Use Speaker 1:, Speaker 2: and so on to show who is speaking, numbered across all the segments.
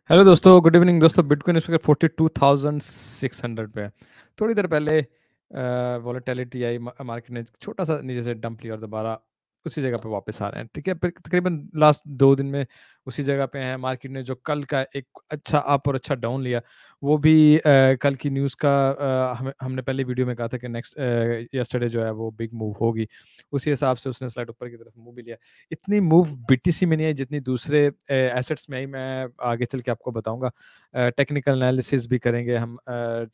Speaker 1: Hello दोस्तों, good evening दोस्तों। Bitcoin इस वक्त 42,600 पे है। थोड़ी देर पहले वॉलेटिलिटी आई, मार्केट ने छोटा सा नीचे से डंप लिया और दोबारा उसी जगह पे वापस आ रहे हैं। ठीक है, फिर तकरीबन लास्ट 2 दिन में उसी जगह पे हैं। मार्केट ने जो कल का एक अच्छा अप और अच्छा डाउन लिया, वो भी कल की न्यूज़ का हमने पहले वीडियो में कहा था कि नेक्स्ट यस्टरडे जो है वो बिग मूव होगी। उसी हिसाब से उसने स्लाइड ऊपर की तरफ मूव भी लिया। इतनी मूव बीटीसी में नहीं आई जितनी दूसरे एसेट्स में आई। मैं आगे चल के आपको बताऊंगा। टेक्निकल एनालिसिस भी करेंगे हम,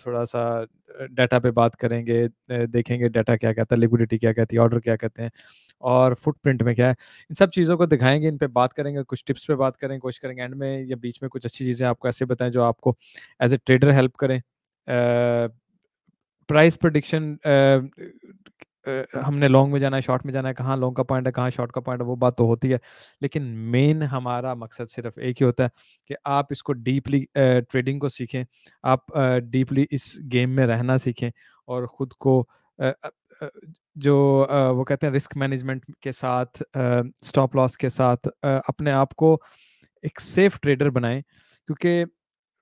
Speaker 1: थोड़ा सा डाटा पे बात करेंगे, देखेंगे डाटा क्या कहता है, लिक्विडिटी क्या कहती है, ऑर्डर क्या कहते हैं और फुटप्रिंट में क्या है। इन सब चीज़ों को दिखाएंगे, इन पे बात करेंगे, कुछ टिप्स पे बात करेंगे, कोशिश करेंगे एंड में या बीच में कुछ अच्छी चीज़ें आपको ऐसे बताएं जो आपको एज ए ट्रेडर हेल्प करें। प्राइस प्रोडिक्शन, हमने लॉन्ग में जाना है, शॉर्ट में जाना है, कहाँ लॉन्ग का पॉइंट है, कहाँ शॉर्ट का पॉइंट है, वो बात तो होती है। लेकिन मेन हमारा मकसद सिर्फ एक ही होता है कि आप इसको डीपली ट्रेडिंग को सीखें, आप डीपली इस गेम में रहना सीखें और ख़ुद को अ, अ, अ, जो वो कहते हैं रिस्क मैनेजमेंट के साथ, स्टॉप लॉस के साथ अपने आप को एक सेफ ट्रेडर बनाएं। क्योंकि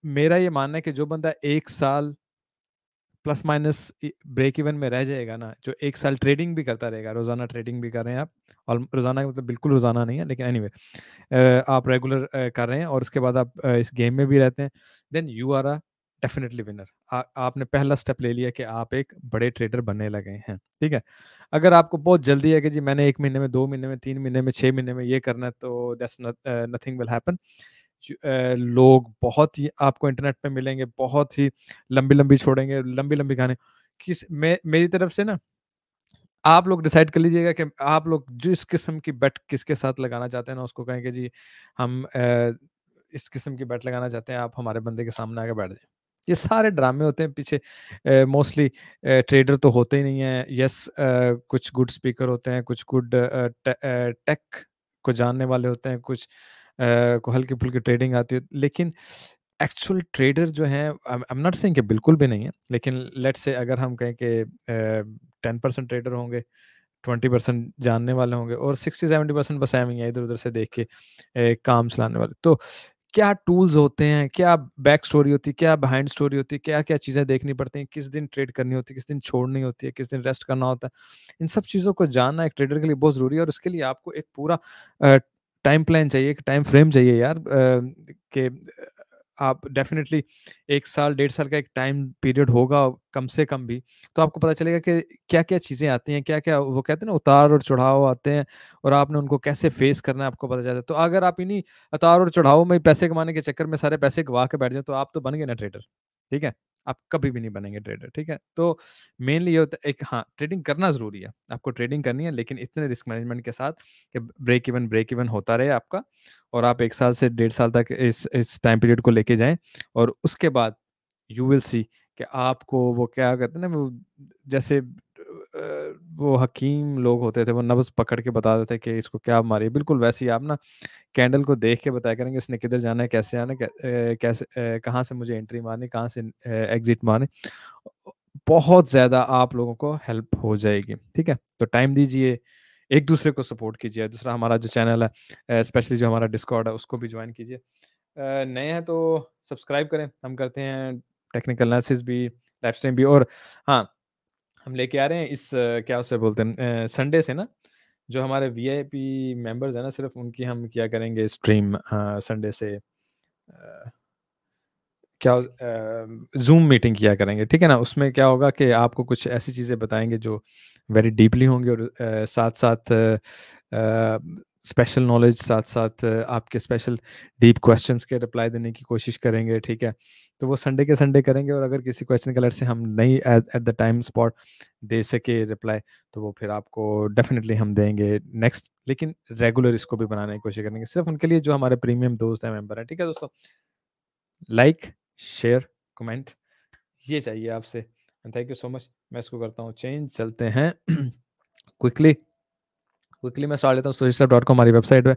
Speaker 1: मेरा ये मानना है कि जो बंदा 1 साल प्लस माइनस ब्रेक इवन में रह जाएगा ना, जो 1 साल ट्रेडिंग भी करता रहेगा, रोजाना ट्रेडिंग भी कर रहे हैं आप, और रोजाना का मतलब बिल्कुल रोजाना नहीं है, लेकिन एनीवे आप रेगुलर कर रहे हैं और उसके बाद आप इस गेम में भी रहते हैं, then you are a definitely winner. आपने पहला स्टेप ले लिया कि आप एक बड़े ट्रेडर बनने लगे हैं। ठीक है, अगर आपको बहुत जल्दी है कि जी मैंने 1 महीने में, 2 महीने में, 3 महीने में, 6 महीने में ये करना है, तो दैट्स नथिंग विल हैपन। लोग बहुत ही आपको इंटरनेट पे मिलेंगे, बहुत ही लंबी लंबी छोड़ेंगे, लंबी लंबी कहानी। मेरी तरफ से ना, आप लोग डिसाइड कर लीजिएगा कि आप लोग जिस किस्म की बेट किसके साथ लगाना चाहते हैं ना, उसको कहें कि जी हम इस किस्म की बेट लगाना चाहते हैं, आप हमारे बंदे के सामने आके बैठ जाए। ये सारे ड्रामे होते हैं पीछे। मोस्टली ट्रेडर तो होते ही नहीं है। यस, कुछ गुड स्पीकर होते हैं, कुछ गुड टेक को जानने वाले होते हैं, कुछ को हल्की फुल्की ट्रेडिंग आती है, लेकिन एक्चुअल ट्रेडर जो हैं, आई एम नॉट सेइंग कि बिल्कुल भी नहीं है, लेकिन लेट्स से अगर हम कहें कि 10% ट्रेडर होंगे, 20% जानने वाले होंगे और 60-70% बस एवं ही है, इधर उधर से देख के काम चलाने वाले। तो क्या टूल्स होते हैं, क्या बैक स्टोरी होती है, क्या बिहाइंड स्टोरी होती है, क्या क्या चीज़ें देखनी पड़ती हैं, किस दिन ट्रेड करनी होती है, किस दिन छोड़नी होती है, किस दिन रेस्ट करना होता है, इन सब चीज़ों को जानना एक ट्रेडर के लिए बहुत ज़रूरी है। और उसके लिए आपको एक पूरा टाइम प्लान चाहिए, एक टाइम फ्रेम चाहिए यार, कि आप डेफिनेटली 1 साल 1.5 साल का एक टाइम पीरियड होगा कम से कम भी, तो आपको पता चलेगा कि क्या क्या चीज़ें आती हैं, क्या क्या वो कहते हैं ना उतार और चढ़ाव आते हैं, और आपने उनको कैसे फेस करना है आपको पता चलता है। तो अगर आप इन्हीं उतार और चढ़ाव में पैसे कमाने के चक्कर में सारे पैसे गवा के बैठ जाए, तो आप तो बन गए ना ट्रेडर। ठीक है, आप कभी भी नहीं बनेंगे ट्रेडर। ठीक है, तो मेनली ये होता है, एक हाँ ट्रेडिंग करना ज़रूरी है, आपको ट्रेडिंग करनी है, लेकिन इतने रिस्क मैनेजमेंट के साथ कि ब्रेक इवन होता रहे आपका, और आप 1 साल से 1.5 साल तक इस टाइम पीरियड को लेके जाएँ, और उसके बाद यू विल सी कि आपको वो क्या कहते हैं ना, वो जैसे वो हकीम लोग होते थे, वो नब्ज़ पकड़ के बता देते कि इसको क्या बीमारी है, बिल्कुल वैसे ही आप ना कैंडल को देख के बताया करेंगे इसने किधर जाना है, कैसे आना है, कैसे कहाँ से मुझे एंट्री मारनी, कहाँ से एग्ज़िट मारनी। बहुत ज़्यादा आप लोगों को हेल्प हो जाएगी। ठीक है? तो टाइम दीजिए, एक-दूसरे को सपोर्ट कीजिए। दूसरा हमारा जो चैनल है, स्पेशली जो हमारा डिस्कॉर्ड है, उसको भी जॉइन कीजिए। नए हैं तो सब्सक्राइब करें। हम करते हैं टेक्निकल एनालिसिस भी, लाइव स्ट्रीम भी, और हाँ, हम लेके आ रहे हैं इस क्या उसे बोलते हैं, संडे से ना, जो हमारे वीआईपी मेंबर्स हैं ना, सिर्फ़ उनकी हम किया करेंगे स्ट्रीम संडे से, क्या ज़ूम मीटिंग किया करेंगे, ठीक है ना? उसमें क्या होगा कि आपको कुछ ऐसी चीज़ें बताएँगे जो वेरी डीपली होंगी, और साथ-साथ स्पेशल नॉलेज, साथ-साथ आपके स्पेशल डीप क्वेश्चंस के रिप्लाई देने की कोशिश करेंगे, ठीक है? तो वो संडे के संडे करेंगे, और अगर किसी क्वेश्चन का अलर्ट से हम नहीं at at the time spot दे सके रिप्लाई, तो वो फिर आपको डेफ़िनिटली हम देंगे नेक्स्ट, लेकिन रेगुलर इसको भी बनाने की कोशिश करेंगे, सिर्फ़ उनके लिए जो हमारे प्रीमियम दोस्त हैं, मेंबर हैं, ठीक है दोस्तों? लाइक, शेयर, कमेंट, ये चाहिए आपसे, and thank you so much. मैं इसको करता हूँ चेंज, चलते हैं क्विकली क्विकली मैं स्टार्ट लेता हूँ। suggestive.com हमारी वेबसाइट है।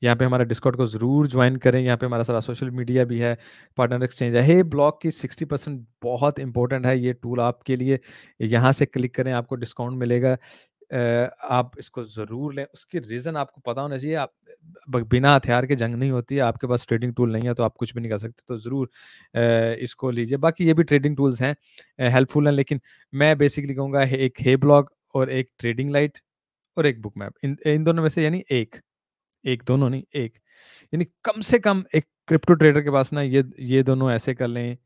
Speaker 1: यहाँ पे हमारे डिस्कॉर्ड को ज़रूर ज्वाइन करें। यहाँ पे हमारा सारा सोशल मीडिया भी है, पार्टनर एक्सचेंज है। हे ब्लॉग की 60% बहुत इंपॉर्टेंट है ये टूल आपके लिए। यहाँ से क्लिक करें, आपको डिस्काउंट मिलेगा। आप इसको ज़रूर लें। उसकी रीज़न आपको पता होना चाहिए। आप बिना हथियार के जंग नहीं होती है। आपके पास ट्रेडिंग टूल नहीं है तो आप कुछ भी नहीं कर सकते, तो ज़रूर इसको लीजिए। बाकी ये भी ट्रेडिंग टूल्स हैं, हेल्पफुल हैं, लेकिन मैं बेसिकली कहूँगा एक हे ब्लॉग और एक ट्रेडिंग लाइट और एक बुक मैप, इन इन दोनों में से यानी एक, एक दोनों नहीं, एक। यानी कम से कम एक क्रिप्टो ट्रेडर के पास ना ये दोनों ऐसे कर लें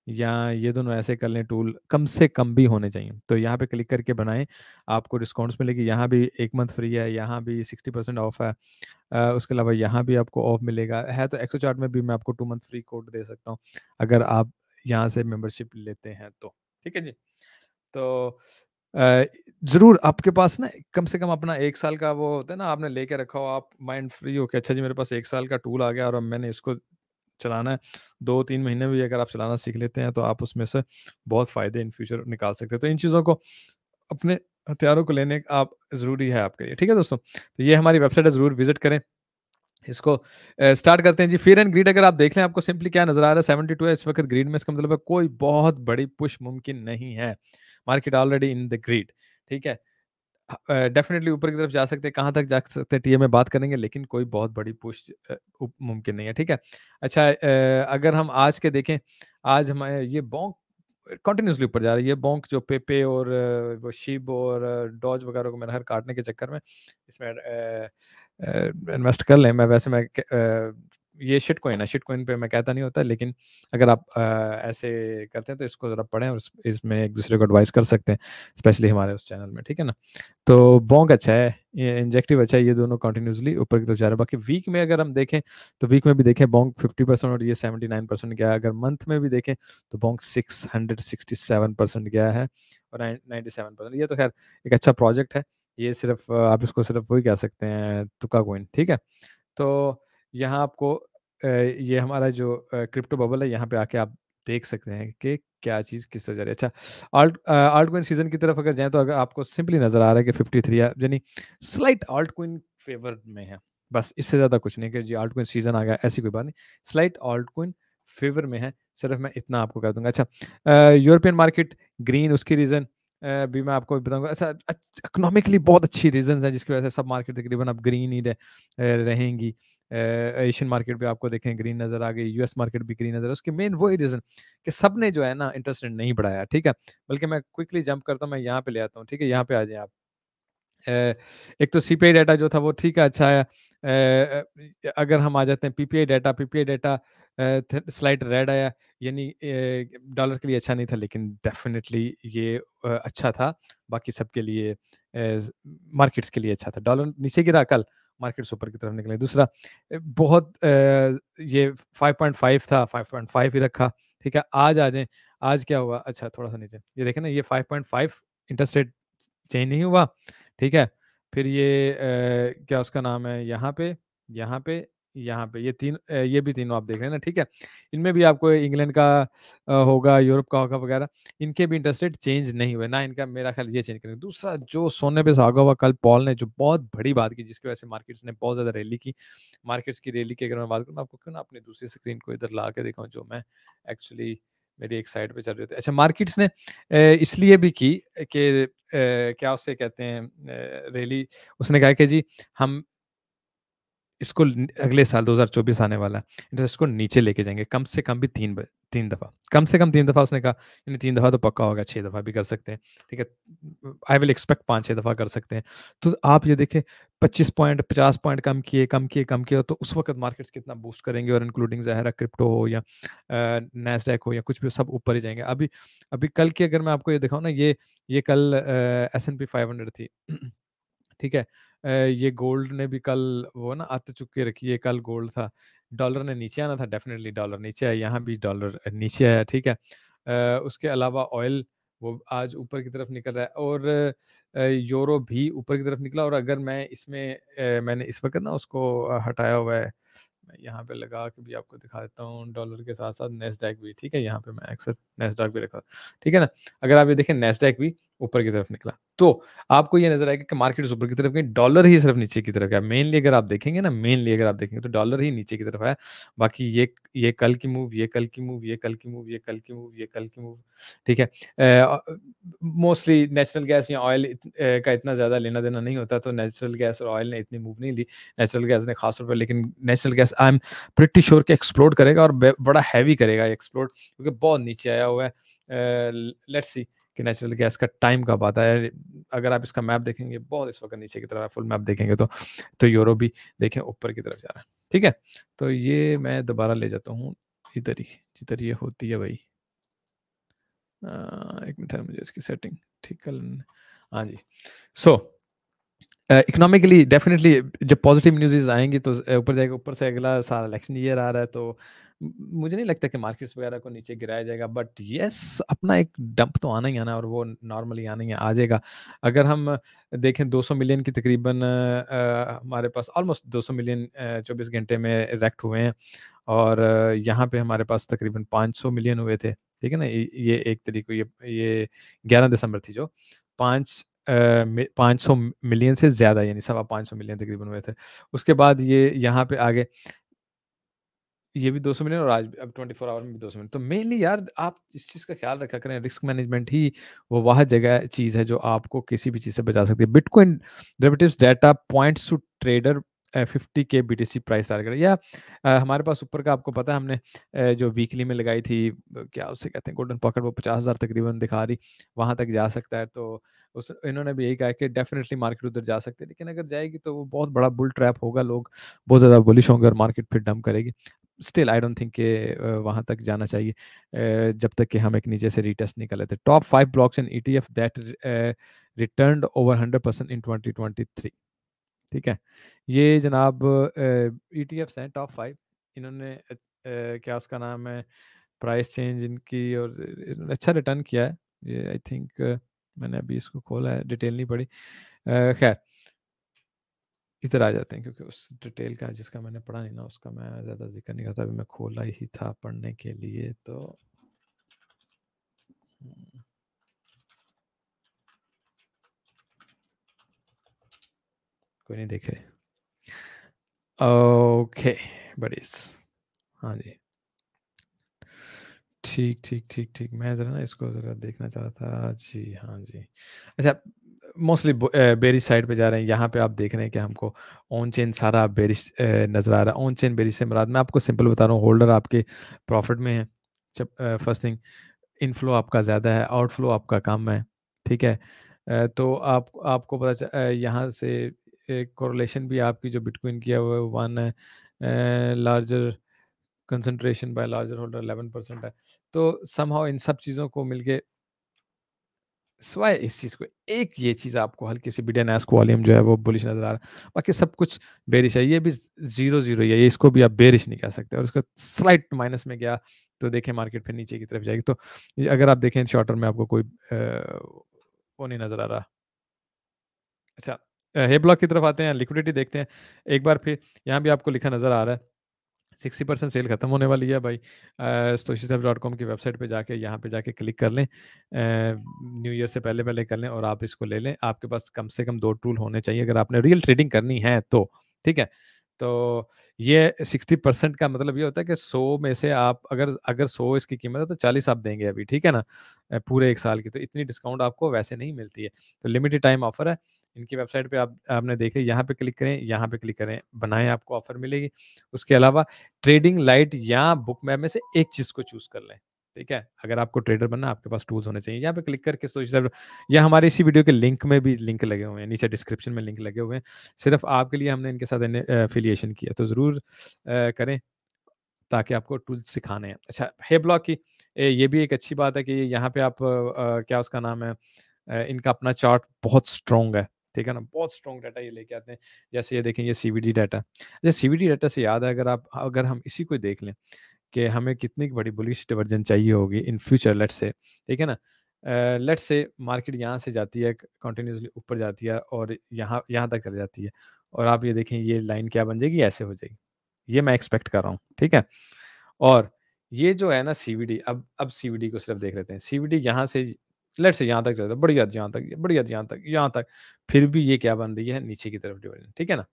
Speaker 1: या ये दोनों ऐसे कर लें टूल, कम से कम भी होने चाहिए। तो यहाँ पे क्लिक करके बनाएँ, आपको डिस्काउंट्स मिलेगी, यहाँ भी 1 मंथ फ्री है, यहाँ भी 60% ऑफ है। उसके अलावा यहाँ भी आपको ऑफ मिलेगा। है तो एक्सोचार्ट में भी मैं आपको 2 मंथ फ्री कोड दे सकता हूँ, अगर आप यहाँ से मेंबरशिप लेते हैं तो। ठीक है जी? तो अ, ज़रूर आपके पास ना कम से कम अपना 1 साल का वो होता है ना, आपने लेके रखा हो, आप माइंड फ्री हो कि अच्छा जी मेरे पास 1 साल का टूल आ गया और अब मैंने इसको चलाना है। 2-3 महीने भी अगर आप चलाना सीख लेते हैं तो आप उसमें से बहुत फ़ायदे इन फ्यूचर निकाल सकते हैं। तो इन चीज़ों को, अपने हथियारों को लेने आप ज़रूरी है आपके लिए। ठीक है दोस्तों? तो ये हमारी वेबसाइट है, ज़रूर विज़िट करें। इसको स्टार्ट करते हैं जी। फ़ियर एंड ग्रीड अगर आप देख लें, आपको सिंपली क्या नज़र आ रहा है, 72 है इस वक़्त ग्रीड में, इसका मतलब है कोई बहुत बड़ी पुश मुमकिन नहीं है। Market already in the greed, ठीक है? डेफ़िनिटली ऊपर की तरफ जा सकते हैं, कहाँ तक जा सकते हैं टीए में बात करेंगे, लेकिन कोई बहुत बड़ी पुश मुमकिन नहीं है, ठीक है? अच्छा, अगर हम आज के देखें, आज हमारे ये बोंक कंटिन्यूअसली ऊपर जा रही है। बोंक जो पेपे और वो शिब और डॉज वगैरह को मैंने हर काटने के चक्कर में इसमें इन्वेस्ट कर लें। मैं वैसे मैं ये शिट कॉइन है, शिट कॉइन पे मैं कहता नहीं होता, लेकिन अगर आप ऐसे करते हैं तो इसको ज़रा पढ़ें और इसमें एक-दूसरे को एडवाइस कर सकते हैं, स्पेशली हमारे उस चैनल में, ठीक है ना? तो बोंक अच्छा है, ये इंजेक्टिव अच्छा है, ये दोनों कंटिन्यूअसली ऊपर की तरफ जा रहे हैं। बाकी वीक में अगर हम देखें, तो वीक में भी देखें बोंक 50% और ये 79% गया है। अगर मंथ में भी देखें, तो बोंक 667% गया है और 97%। ये तो ख़ैर एक अच्छा प्रोजेक्ट है। ये सिर्फ़ आप इसको सिर्फ़ वही कह सकते हैं, तुक्का कॉइन, ठीक है? तो यहाँ आपको ये हमारा जो क्रिप्टो बबल है, यहाँ पे आके आप देख सकते हैं कि क्या चीज़ किस तरह जा रही है। अच्छा, ऑल्ट कॉइन सीज़न की तरफ अगर जाएँ, तो अगर आपको सिंपली नज़र आ रहा है कि 53 है, यानी स्लाइट ऑल्ट कॉइन फ़ेवर में है। बस इससे ज़्यादा कुछ नहीं कि जी ऑल्ट कॉइन सीज़न आ गया, ऐसी कोई बात नहीं। स्लाइट ऑल्ट कॉइन फ़ेवर में है, सिर्फ़ मैं इतना आपको कह दूँगा। अच्छा, यूरोपियन मार्केट ग्रीन, उसकी रीज़न भी मैं आपको बताऊँगा। अच्छा, इकोनॉमिकली बहुत अच्छी रीज़न्स हैं जिसकी वज़ह से सब मार्केट तकरीबन अब ग्रीन ही रहेंगी। एशियन मार्केट भी आपको देखें ग्रीन नज़र आ गई, यूएस मार्केट भी ग्रीन नज़र है। उसकी मेन वही रीज़न कि सबने जो है ना इंटरेस्ट रेट नहीं बढ़ाया, ठीक है? बल्कि मैं क्विकली जंप करता हूँ, मैं यहाँ पे ले आता हूँ, ठीक है? यहाँ पे आ जाएँ आप। अ, एक तो सीपीआई डाटा जो था वो ठीक है, अच्छा है। अगर हम आ जाते हैं पीपीआई डाटा स्लाइड रेड आया, यानी डॉलर के लिए अच्छा नहीं था, लेकिन डेफिनेटली ये अच्छा था बाकी सबके लिए, मार्केट्स के लिए अच्छा था। डॉलर नीचे गिरा कल, मार्केट्स ऊपर की तरफ निकले। दूसरा, बहुत ये 5.5 था, 5.5 ही रखा, ठीक है? आज आ जाएँ, आज क्या हुआ? अच्छा, थोड़ा-सा नीचे, ये देखें ना, ये 5.5 इंटरेस्ट रेट चेंज नहीं हुआ, ठीक है? फिर ये क्या उसका नाम है, यहाँ पे, यहाँ पे, यहाँ पे, ये भी तीनों आप देख रहे हैं ना, ठीक है? इनमें भी आपको इंग्लैंड का होगा, यूरोप का होगा वगैरह, इनके भी इंटरेस्ट रेट चेंज नहीं हुए, ना इनका, मेरा ख़्याल ये चेंज करेंगे। दूसरा, जो सोने पे सुहागा हुआ, कल पॉल ने जो बहुत बड़ी बात की, जिसकी वजह से मार्केट्स ने बहुत ज़्यादा रैली की। मार्केट्स की रैली की अगर मैं बात करूँ, मैं आपको क्यों ना अपनी दूसरी स्क्रीन को इधर ला के दिखाऊँ, जो मैं एक्चुअली मेरी एक साइड पे चल रही होती है। अच्छा, मार्केट्स ने इसलिए भी की कि क्या उसे कहते हैं, रैली, उसने कहा कि जी हम इसको अगले साल 2024 आने वाला है, इंटरेस्ट को नीचे लेके जाएँगे, कम से कम भी 3 दफ़ा। कम से कम 3 दफ़ा उसने कहा, यानी 3 दफ़ा तो पक्का होगा, 6 दफ़ा भी कर सकते हैं, ठीक है? आई विल एक्सपेक्ट 5-6 दफ़ा कर सकते हैं। तो आप ये देखें, 25 पॉइंट, 50 पॉइंट कम किए, कम किए, कम किए, तो उस वक़्त मार्केट्स कितना बूस्ट करेंगे, और इंक्लूडिंग ज़ाहिर है क्रिप्टो हो या नैस्डैक हो या कुछ भी, सब ऊपर ही जाएँगे। अभी अभी कल की अगर मैं आपको ये दिखाऊँ ना, ये कल एस-एन-पी 500 थी। ठीक है? ये गोल्ड ने भी कल वो ना आत्त चुक के रखी है, कल गोल्ड था। डॉलर ने नीचे आना था, डेफ़िनिटली डॉलर नीचे आया, यहाँ भी डॉलर नीचे आया, ठीक है? उसके अलावा ऑयल, वो आज ऊपर की तरफ निकल रहा है, और यूरो भी ऊपर की तरफ निकला, और अगर मैं इसमें मैंने इस वक़्त ना उसको हटाया हुआ है, मैं यहाँ पे लगा के भी आपको दिखा देता हूँ, डॉलर के साथ-साथ नैस्डैक भी, ठीक है? यहाँ पे मैं अक्सर नैस्डैक भी रखा, ठीक है ना? अगर आप ये देखें, नैस्डैक भी ऊपर की तरफ निकला। तो आपको ये नज़र आएगा कि मार्केट ऊपर की तरफ गई, डॉलर ही सिर्फ़ नीचे की तरफ गया। मेनली अगर आप देखेंगे ना, मेनली अगर आप देखेंगे तो डॉलर ही नीचे की तरफ आया। बाकी ये कल की मूव, ये कल की मूव, ये कल की मूव, ये कल की मूव, ये कल की मूव, ठीक है? मोस्टली नेचुरल गैस या ऑयल का इतना ज़्यादा लेना-देना नहीं होता, तो नेचुरल गैस और ऑयल ने इतनी मूव नहीं ली। नेचुरल गैस ने ख़ास तौर पे, लेकिन natural gas I am pretty sure कि एक्सप्लोड करेगा और बड़ा हैवी करेगा एक्सप्लोड, क्योंकि बहुत नीचे आया हुआ है। लेट्स सी कि नेचुरल गैस का टाइम कब आता है। अगर आप इसका मैप देखेंगे, बहुत इस वक्त नीचे की तरफ है। फुल मैप देखेंगे तो यूरो भी देखें ऊपर की तरफ जा रहा है। ठीक है, तो ये मैं दोबारा ले जाता हूँ इधर ही, जिधर ये होती है भाई। एक मिनट है, मुझे इसकी सेटिंग ठीक कर लेने। हाँ जी। सो इकोनॉमिकली डेफिनेटली जब पॉजिटिव न्यूज़ आएँगी तो ऊपर जाएगा। ऊपर से अगला साल इलेक्शन ईयर आ रहा है, तो मुझे नहीं लगता कि मार्केट्स वगैरह को नीचे गिराया जाएगा, बट येस अपना एक डंप तो आना ही आना है, और वो नॉर्मली आना ही आ जाएगा। अगर हम देखें 200 मिलियन की तकरीबन हमारे पास ऑलमोस्ट 200 मिलियन 24 घंटे में इरेक्ट हुए हैं, और यहाँ पे हमारे पास तकरीबन 500 मिलियन हुए थे। ठीक है ना? ये 1 तारीख को, ये 11 दिसंबर थी जो 500 मिलियन से ज़्यादा, यानी सवा 500 मिलियन तकरीबन हुए थे। उसके बाद ये यहाँ पे आ गए, ये भी 200 मिलियन, और आज अब 24 आवर में भी 200 मिलियन। तो मेनली यार आप इस चीज़ का ख़्याल रखा करें, रिस्क मैनेजमेंट ही वो वाह जगह चीज़ है जो आपको किसी भी चीज़ से बचा सकती है। Bitcoin derivatives data points to trader 50 के बीटीसी प्राइस टारगेट, या हमारे पास ऊपर का आपको पता है, हमने जो वीकली में लगाई थी, क्या उसे कहते हैं, गोल्डन पॉकेट, वो 50,000 तकरीबन दिखा रही, वहाँ तक जा सकता है। तो उस इन्होंने भी यही कहा है कि डेफ़िनिटली मार्केट उधर जा सकती है, लेकिन अगर जाएगी तो वो बहुत बड़ा बुल ट्रैप होगा, लोग बहुत ज़्यादा बुलिश होंगे और मार्केट फिर डंप करेगी। स्टिल आई डोंट थिंक कि वहाँ तक जाना चाहिए जब तक कि हम एक नीचे से रीटेस्ट नहीं कर लेते। Top 5 blocks in ETF that returned over 100% इन 2023। ठीक है? ये जनाब ईटीएफ्स हैं टॉप 5। इन्होंने क्या उसका नाम है, प्राइस चेंज इनकी, और इन्होंने अच्छा रिटर्न किया है। ये आई थिंक मैंने अभी इसको खोला है, डिटेल नहीं पढ़ी। खैर इधर आ जाते हैं, क्योंकि उस डिटेल का जिसका मैंने पढ़ा नहीं ना, उसका मैं ज़्यादा ज़िक्र नहीं करता। अभी मैं खोला ही था पढ़ने के लिए, तो हुँ, कोई नहीं देखे। Okay, buddies. हाँ जी। ठीक, ठीक, ठीक, ठीक। मैं ज़रा ना इसको ज़रा देखना चाह रहा था। जी, हाँ जी। अच्छा, मोस्टली बेरिश साइड पे जा रहे हैं। यहाँ पे आप देख रहे हैं कि हमको ऑन चेन सारा बेरिश नज़र आ रहा है। ऑन चेन बेरिश से मुराद, मैं आपको सिंपल बता रहा हूँ, होल्डर आपके प्रॉफ़िट में है। जब फर्स्ट थिंग, इनफ्लो आपका ज़्यादा है, आउटफ्लो आपका कम है, ठीक है? तो आपको पता यहाँ से एक कोरिलेशन भी आपकी जो बिटकॉइन की है वो 1 है, larger concentration by larger holder 11% है। तो समहाउ इन सब चीज़ों को मिलके, सिवाय इस चीज़ को, एक ये चीज़ आपको हल्की सी बिड एंड आस्क वॉल्यूम जो है वो बुलिश नज़र आ रहा है। बाकी सब कुछ बेरिश है। ये भी 0-0 ही है, ये इसको भी आप बेरिश नहीं कह सकते, और उसका स्लाइट माइनस में गया तो देखिए मार्केट फिर नीचे की तरफ जाएगी। तो ये अगर आप देखें शॉर्ट टर्म में आपको कोई वो नहीं नज़र आ रहा। अच्छा, हे ब्लॉक की तरफ आते हैं, लिक्विडिटी देखते हैं। एक बार फिर यहाँ भी आपको लिखा नज़र आ रहा है, 60% सेल खत्म होने वाली है भाई। stoicism.com की वेबसाइट पे जाके, यहाँ पे जाके क्लिक कर लें। न्यू ईयर से पहले-पहले कर लें और आप इसको ले लें। आपके पास कम से कम 2 टूल होने चाहिए अगर आपने रियल ट्रेडिंग करनी है तो, ठीक है? तो ये 60% का मतलब ये होता है कि 100 में से आप अगर अगर 100 इसकी कीमत है तो 40 आप देंगे अभी, ठीक है ना? पूरे 1 साल की, तो इतनी डिस्काउंट आपको वैसे नहीं मिलती है। तो लिमिटेड टाइम ऑफर है। इनकी वेबसाइट पे आपने देखे, यहाँ पे क्लिक करें, यहाँ पे क्लिक करें, बनाएँ, आपको ऑफर मिलेगी। उसके अलावा ट्रेडिंग लाइट या बुक मैप में से एक चीज़ को चूज़ कर लें, ठीक है? अगर आपको ट्रेडर बनना है, आपके पास टूल्स होने चाहिए। यहाँ पे क्लिक करके सोचिए, या हमारे इसी वीडियो के लिंक में भी लिंक लगे हुए हैं, नीचे डिस्क्रिप्शन में लिंक लगे हुए हैं। सिर्फ़ आपके लिए हमने इनके साथ एफ़िलिएशन किया, तो ज़रूर करें, ताकि आपको टूल्स सिखाने हैं। अच्छा, हे ब्लॉक की ये भी एक अच्छी बात है कि यहाँ पे आप क्या उसका नाम है, इनका अपना चार्ट बहुत स्ट्रॉन्ग है, ठीक है ना? बहुत स्ट्रॉन्ग डाटा ये लेके आते हैं। जैसे ये देखें, ये सीवीडी डाटा। अच्छा, सीवीडी डाटा से याद है, अगर हम इसी को देख लें कि हमें कितनी बड़ी बुलिश डिवर्जन चाहिए होगी इन फ्यूचर, लेट्स से, ठीक है ना? लेट्स से मार्केट यहाँ से जाती है, कंटिन्यूअसली ऊपर जाती है और यहाँ यहाँ तक चली जाती है, और आप ये देखें ये लाइन क्या बन जाएगी, ऐसे हो जाएगी। ये मैं एक्सपेक्ट कर रहा हूँ, ठीक है? और ये जो है ना सीवीडी, अब सीवीडी को सिर्फ देख लेते हैं। सीवीडी यहाँ से लेट्स से यहाँ तक चलता है, बढ़िया यहाँ तक, बढ़िया यहाँ तक, यहाँ तक, फिर भी ये क्या बन रही है, नीचे की तरफ डिवीजन, ठीक है ना?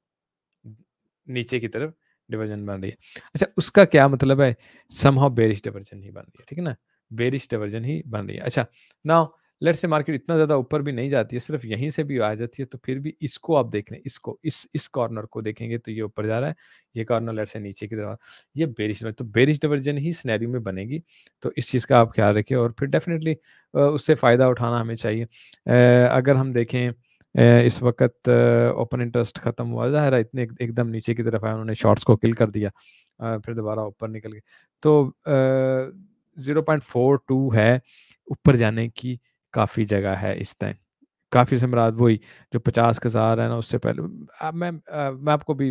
Speaker 1: नीचे की तरफ डिवीजन बन रही है। अच्छा, उसका क्या मतलब है? समहाउ बेयरिश डाइवर्जन ही बन रही है, ठीक है ना? बेयरिश डाइवर्जन ही बन रही है। अच्छा, नाउ लेट्स से मार्केट इतना ज़्यादा ऊपर भी नहीं जाती है, सिर्फ यहीं से भी आ जाती है, तो फिर भी इसको आप देख लें, इसको, इस कॉर्नर को देखेंगे तो ये ऊपर जा रहा है, ये कॉर्नर लेट्स से नीचे की तरफ, ये बेयरिश, तो बेयरिश डाइवर्जन ही सिनेरियो में बनेगी। तो इस चीज़ का आप ख्याल रखिए और फिर डेफिनिटली उससे फ़ायदा उठाना हमें चाहिए। अगर हम देखें इस वक़्त ओपन इंटरेस्ट ख़त्म हुआ, ज़ाहिर है इतने एकदम नीचे की तरफ आए, उन्होंने शॉर्ट्स को किल कर दिया। फिर दोबारा ऊपर निकल गए। तो 0.42 है, ऊपर जाने की काफ़ी जगह है इस टाइम। काफ़ी से मुराद वही जो 50 के हज़ार है ना, उससे पहले मैं आपको भी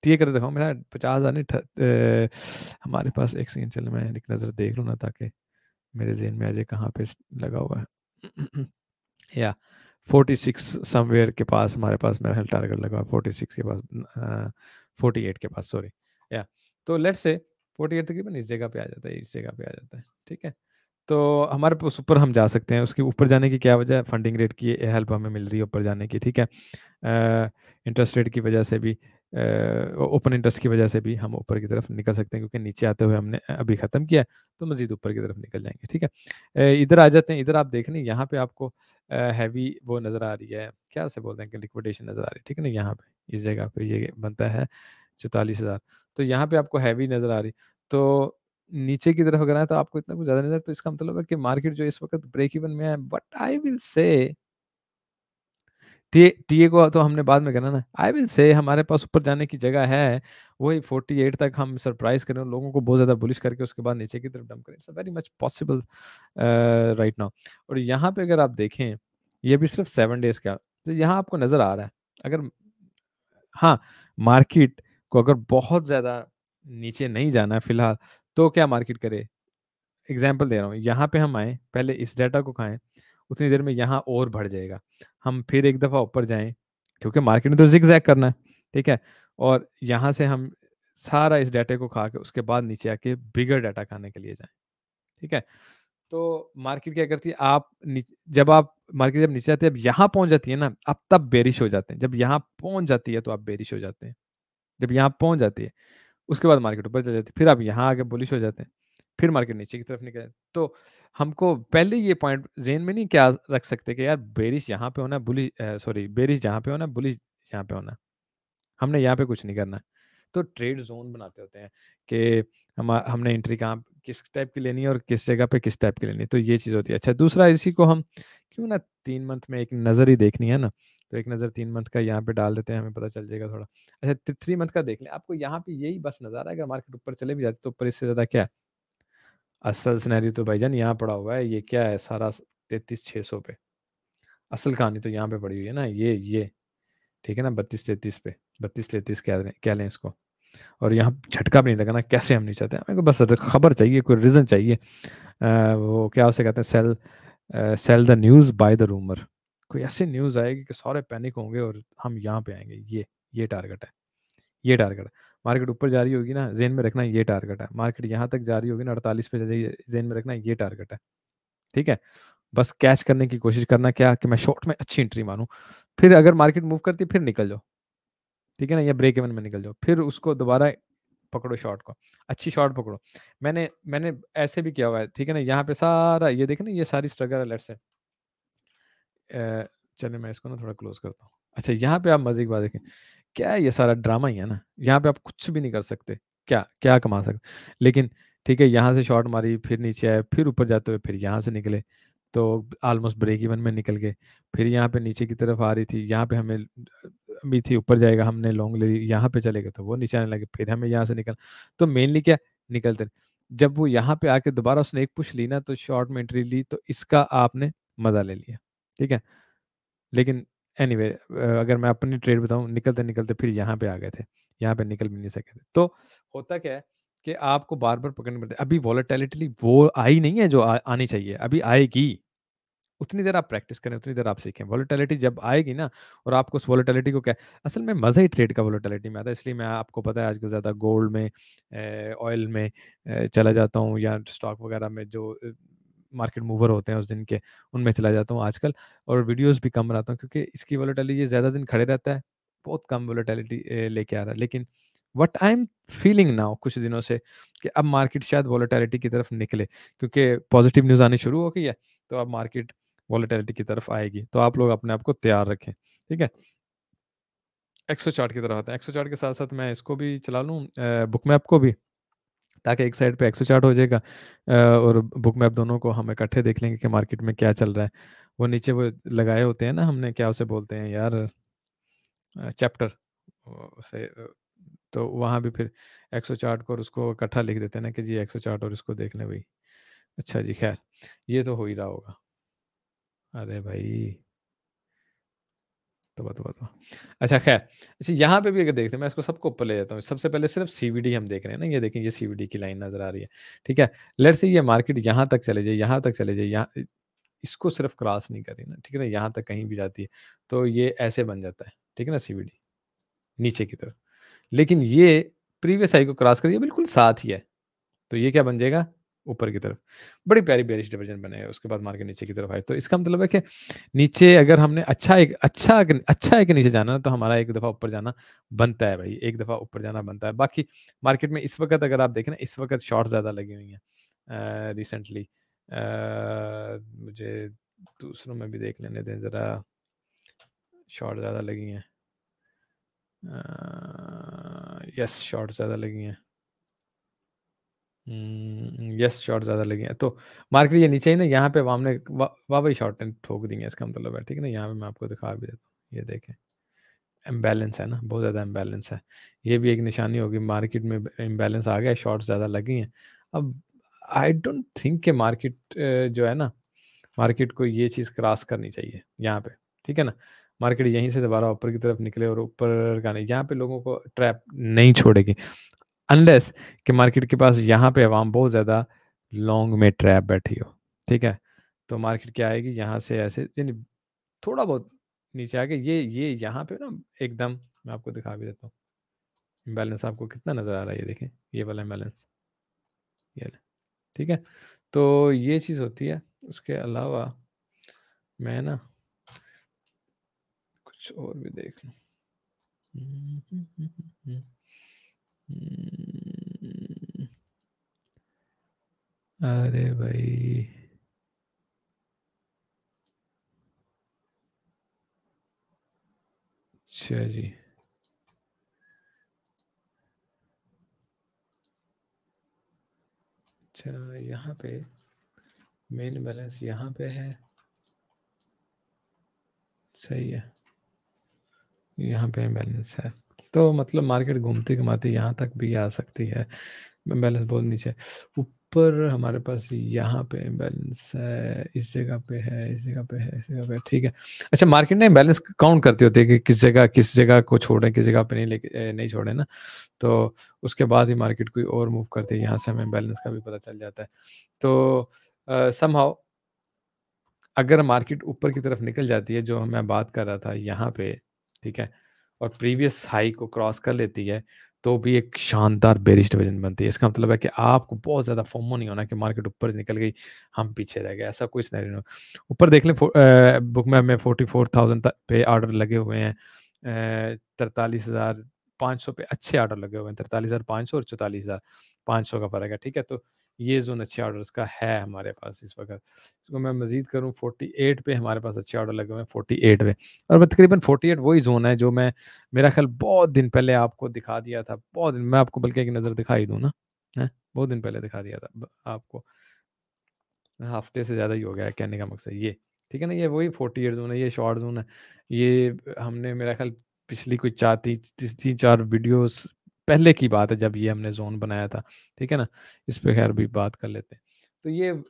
Speaker 1: ये कर देता हूँ, मेरा 50,000 नहीं हमारे पास, एक सेकंड चलो मैं एक नज़र देख लूँ ना, ताकि मेरे ज़हन में आ जाए कहाँ पे लगा हुआ है। या 46 समवेयर के पास हमारे पास मेरा ख्याल टारगेट लगा हुआ है, 46 के पास, 48 के पास, सॉरी। या तो लेट्स से 48 तकरीबन इस जगह पे आ जाता है, इस जगह पे आ जाता है, ठीक है? तो हमारे पास ऊपर हम जा सकते हैं, उसके ऊपर जाने की क्या वजह है? फंडिंग रेट की हेल्प हमें मिल रही है ऊपर जाने की, ठीक है? इंटरेस्ट रेट की वजह से भी, ओपन इंटरेस्ट की वजह से भी हम ऊपर की तरफ निकल सकते हैं, क्योंकि नीचे आते हुए हमने अभी ख़त्म किया, तो मज़ीद ऊपर की तरफ निकल जाएँगे, ठीक है? इधर आ जाते हैं, इधर आप देख लें, यहाँ पे आपको हैवी वो नज़र आ रही है, क्या उसे बोलते हैं कि लिक्विडेशन नज़र आ रही है, ठीक है ना? यहाँ पे, इस जगह पे ये बनता है 44,000, तो यहाँ पे आपको हैवी नज़र आ रही, तो नीचे की तरफ अगर आए तो आपको इतना कुछ ज़्यादा नहीं, तो इसका मतलब है कि मार्केट जो इस वक़्त ब्रेक इवन में है, but I will say TA को तो हमने बाद में करना ना। आई विल से हमारे पास ऊपर जाने की जगह है। वही 48 तक हम सरप्राइज़ करें और लोगों को बहुत ज़्यादा बुलिश करके उसके बाद नीचे की तरफ डंप करें। It's very much possible right now. और यहाँ पे अगर आप देखें, ये भी सिर्फ 7 डेज़ का, तो यहाँ आपको नज़र आ रहा है। अगर हाँ, मार्केट को अगर बहुत ज़्यादा नीचे नहीं जाना है फिलहाल, तो क्या मार्केट करे? एग्ज़ाम्पल दे रहा हूँ, यहाँ पे हम आएँ, पहले इस डाटा को खाएँ, उतनी देर में यहाँ और बढ़ जाएगा। हम फिर एक दफ़ा ऊपर जाएँ, क्योंकि मार्केट ने तो ज़िग-ज़ैग करना है, ठीक है? और यहाँ से हम सारा इस डाटे को खा के उसके बाद नीचे आके बिगर डाटा खाने के लिए जाएँ, ठीक है? तो मार्केट क्या करती है, जब आप मार्केट जब नीचे आती है, अब यहाँ पहुँच जाती है ना, आप तब बेयरिश हो जाते हैं। जब यहाँ पहुँच जाती है, तो आप बेयरिश हो जाते हैं। जब यहाँ पहुँच जाती है, उसके बाद मार्केट ऊपर चली जाती है, फिर आप यहाँ आके बुलिश हो जाते हैं, फिर मार्केट नीचे की तरफ निकल जाती है। तो हमको पहले ये पॉइंट ज़हन में नहीं क्या रख सकते कि यार बेयरिश यहाँ पे होना है, सॉरी बेयरिश जहाँ पे होना है, बुलिश यहाँ पे होना है। हमने यहाँ पे कुछ नहीं करना है। तो ट्रेड ज़ोन बनाते होते हैं कि हमने एंट्री कहाँ किस टाइप की लेनी है और किस जगह पे किस टाइप की लेनी है, तो ये चीज़ होती है। अच्छा, दूसरा इसी को हम क्यों ना 3 मंथ में एक नज़र ही देखनी है ना, तो एक नज़र 3 मंथ का यहाँ पे डाल देते हैं, हमें पता चल जाएगा थोड़ा। अच्छा, 3 मंथ का देख लें, आपको यहाँ पे यही बस नज़र आ रहा है, अगर मार्केट ऊपर चले भी जाती तो ऊपर इससे ज़्यादा क्या है? असल सिनेरियो तो भाईजान यहाँ पड़ा हुआ है, ये क्या है सारा 33,600 पे। असल कहानी तो यहाँ पे पड़ी हुई है ना, ये, ठीक है ना? 32-33 पे, 32-33 कह लें इसको। और यहाँ झटका भी नहीं लगा ना, कैसे हम नहीं चाहते, हमें को बस खबर चाहिए, कोई रीज़न चाहिए। वो क्या उसे कहते हैं, sell the news buy the rumour. कोई ऐसी न्यूज़ आएगी कि सारे पैनिक होंगे और हम यहाँ पे आएँगे, ये टारगेट है, ये टारगेट है। मार्केट ऊपर जा रही होगी ना, ज़हन में रखना ये टारगेट है। मार्केट यहाँ तक जा रही होगी ना, 48 पे चली जाइए, ज़हन में रखना ये टारगेट है, ठीक है? बस कैच करने की कोशिश करना क्या कि मैं शॉर्ट में अच्छी एंट्री मारूँ, फिर अगर मार्केट मूव करती है फिर निकल जाओ, ठीक है ना? या ब्रेक इवन में निकल जाओ, फिर उसको दोबारा पकड़ो शॉर्ट को, अच्छी शॉर्ट पकड़ो। मैंने मैंने ऐसे भी किया हुआ है, ठीक है ना? यहाँ पे सारा ये देखें ना, ये सारी स्ट्रगल है लेट्स से, चलिए मैं इसको ना थोड़ा क्लोज़ करता हूँ। अच्छा, यहाँ पे आप मज़े की बात देखें, क्या है ये सारा ड्रामा ही है ना, यहाँ पे आप कुछ भी नहीं कर सकते, क्या कमा सकते? लेकिन ठीक है, यहाँ से शॉर्ट मारी, फिर नीचे आए, फिर ऊपर जाते हुए फिर यहाँ से निकले, तो ऑलमोस्ट ब्रेक इवन में निकल गए। फिर यहाँ पे नीचे की तरफ आ रही थी, यहाँ पे हमें उम्मीद थी ऊपर जाएगा, हमने लॉन्ग ले ली, यहाँ पे चले गए तो वो नीचे आने लगे, फिर हमें यहाँ से तो मेनली क्या, निकलते जब वो यहाँ पे आके दोबारा उसने एक पुश ली ना, तो शॉर्ट में एंट्री ली, तो इसका आपने मज़ा ले लिया, ठीक है? लेकिन एनीवे अगर मैं अपनी ट्रेड बताऊँ, निकलते-निकलते फिर यहाँ पे आ गए थे। यहाँ पे निकल भी नहीं सके थे। तो होता क्या है कि आपको बार-बार पकड़नी पड़ती है। अभी वॉलेटिलिटी वो आई नहीं है जो आनी चाहिए, अभी आएगी। उतनी देर आप प्रैक्टिस करें, उतनी देर आप सीखें। वॉलेटिलिटी जब आएगी ना, और आपको उस वॉलेटिलिटी को क्या, असल में मज़ा ही ट्रेड का वॉलेटिलिटी में आता है। इसलिए मैं, आपको पता है आजकल ज़्यादा गोल्ड में, ऑयल में चला जाता हूँ, या स्टॉक वगैरह में जो मार्केट मूवर होते हैं उस दिन के, उनमें चला जाता हूँ आजकल, और वीडियोस भी कम बनाता हूँ क्योंकि इसकी वोलेटिलिटी ये ज़्यादा दिन खड़े रहता है, बहुत कम वोलेटिलिटी लेके आ रहा है। लेकिन what I am feeling now कुछ दिनों से कि अब मार्केट शायद वोलेटिलिटी की तरफ निकले, क्योंकि पॉजिटिव न्यूज़ आनी शुरू हो गई है, तो अब मार्केट वोलेटिलिटी की तरफ आएगी। तो आप लोग अपने आप को तैयार रखें, ठीक है? एक्सो चार्ट की तरफ आते हैं। एक्सो चार्ट के साथ-साथ मैं इसको भी चला लूँ, बुक मैप को भी, ताकि एक साइड पे एक्सो चार्ट हो जाएगा, और बुक मैप दोनों को हम इकट्ठे देख लेंगे कि मार्केट में क्या चल रहा है। वो नीचे वो लगाए होते हैं ना हमने, क्या उसे बोलते हैं यार, चैप्टर, उसे तो वहाँ भी फिर एक्सो चार्ट को और उसको इकट्ठा लिख देते हैं ना कि जी एक्सो चार्ट और इसको देख लें भई। अच्छा जी, खैर ये तो हो ही रहा होगा। अरे भाई! तोबा। अच्छा ख़ैर, अच्छा यहाँ पे भी अगर देखते हैं, मैं इसको सबको ऊपर ले जाता हूँ। सबसे पहले सिर्फ़ सीवीडी हम देख रहे हैं ना, ये देखें, ये सीवीडी की लाइन नज़र आ रही है, ठीक है? लेट्स से ये मार्केट यहाँ तक चले जाए, यहाँ तक चले जाए, यहाँ इसको सिर्फ़ क्रॉस नहीं कर रही ना, ठीक है ना? यहाँ तक कहीं भी जाती है, तो ये ऐसे बन जाता है, ठीक है ना सीवीडी, नीचे की तरफ। लेकिन ये प्रीवियस हाई को क्रॉस कर, ये बिल्कुल साथ ही है। तो ये क्या बन जाएगा? ऊपर की तरफ। बड़ी प्यारी बेयरिश डाइवर्जन बनेगा, उसके बाद मार्केट नीचे की तरफ आए। तो इसका मतलब है कि नीचे अगर हमने अच्छा एक नीचे जाना है, तो हमारा एक दफ़ा ऊपर जाना बनता है भाई, एक दफ़ा ऊपर जाना बनता है। बाकी मार्केट में इस वक़्त अगर आप देखें ना, इस वक़्त शॉर्ट ज़्यादा लगी हुई हैं रिसेंटली। मुझे दूसरों में भी देख लेने दें ज़रा, शॉर्ट ज़्यादा लगी हैं। यस, शॉर्ट ज़्यादा लगी हैं। यस, शॉर्ट ज़्यादा लगी हैं। तो मार्केट ये नीचे ही ना, यहाँ पे हमने वाह भाई शॉर्ट ठोक दी है, इसका मतलब है, ठीक है ना? यहाँ पे मैं आपको दिखा भी देता हूँ, ये देखें, इम्बैलेंस है ना, बहुत ज़्यादा इम्बैलेंस है। ये भी एक निशानी होगी, मार्केट में इम्बैलेंस आ गया, शॉर्ट्स ज़्यादा लगी हैं। अब आई डोंट थिंक कि मार्केट जो है ना, मार्केट को ये चीज़ क्रॉस करनी चाहिए यहाँ पे, ठीक है ना? मार्केट यहीं से दोबारा ऊपर की तरफ निकले और ऊपर का नहीं, यहाँ पे लोगों को ट्रैप नहीं छोड़ेगी। अनलेस कि मार्केट के पास यहाँ पे अवाम बहुत ज़्यादा लॉन्ग में ट्रैप बैठी हो, ठीक है? तो मार्केट क्या आएगी, यहाँ से ऐसे यानी थोड़ा बहुत नीचे आके ये यहाँ पे ना एकदम, मैं आपको दिखा भी देता हूँ। इम्बैलेंस आपको कितना नज़र आ रहा है, ये देखें, ये वाला इम्बैलेंस, ये वाला, ठीक है? तो ये चीज़ होती है। उसके अलावा मैं ना कुछ और भी देख लूँ। अरे भाई! अच्छा जी। अच्छा, यहाँ पे मेन बैलेंस यहाँ पे है, सही है, यहाँ पे बैलेंस है। तो मतलब मार्केट घूमती-घुमाती यहाँ तक भी आ सकती है। बैलेंस बहुत नीचे है। ऊपर हमारे पास यहाँ पे बैलेंस है, इस जगह पे है, इस जगह पे है, इस जगह पे है, ठीक है। अच्छा, मार्केट ने बैलेंस काउंट करती होती है कि किस जगह को छोड़ें, किस जगह पे नहीं छोड़ें ना। तो उसके बाद ही मार्केट कोई और मूव करती है, यहाँ से हमें बैलेंस का भी पता चल जाता है। तो समहाउ अगर मार्केट ऊपर की तरफ निकल जाती है, जो मैं बात कर रहा था यहाँ पे, ठीक है? और प्रीवियस हाई को क्रॉस कर लेती है, तो भी एक शानदार बेरिश डिवीजन बनती है। इसका मतलब है कि आपको बहुत ज़्यादा फोमो नहीं होना कि मार्केट ऊपर से निकल गई, हम पीछे रह गए, ऐसा कोई सिनेरियो नहीं हो। ऊपर देख लें, बुक मैप में 44,000 पे ऑर्डर लगे हुए हैं। 43,500 पे अच्छे ऑर्डर लगे हुए हैं, 43,500 और 44,500 का फ़र्क है, ठीक है? तो ये ज़ोन अच्छे ऑर्डर्स का है हमारे पास इस वक़्त। इसको मैं मज़ीद करूँ, 48 पे हमारे पास अच्छे ऑर्डर लगे हुए हैं, 48 पे, और मैं तकरीबन 48 वही ज़ोन है जो मैं, मेरा ख़्याल बहुत दिन पहले आपको दिखा दिया था। बहुत दिन, मैं आपको बल्कि एक नज़र दिखा ही दूँ ना, हैं? बहुत दिन पहले दिखा दिया था आपको। हफ़्ते से ज़्यादा ही हो गया है, कहने का मकसद ये, ठीक है ना? ये वही 48 ज़ोन है, ये शॉर्ट ज़ोन है। ये हमने मेरा ख़्याल पिछली कोई 3-4 वीडियोज़ पहले की बात है जब ये हमने ज़ोन बनाया था, ठीक है ना? इस पे ख़ैर भी बात कर लेते हैं। तो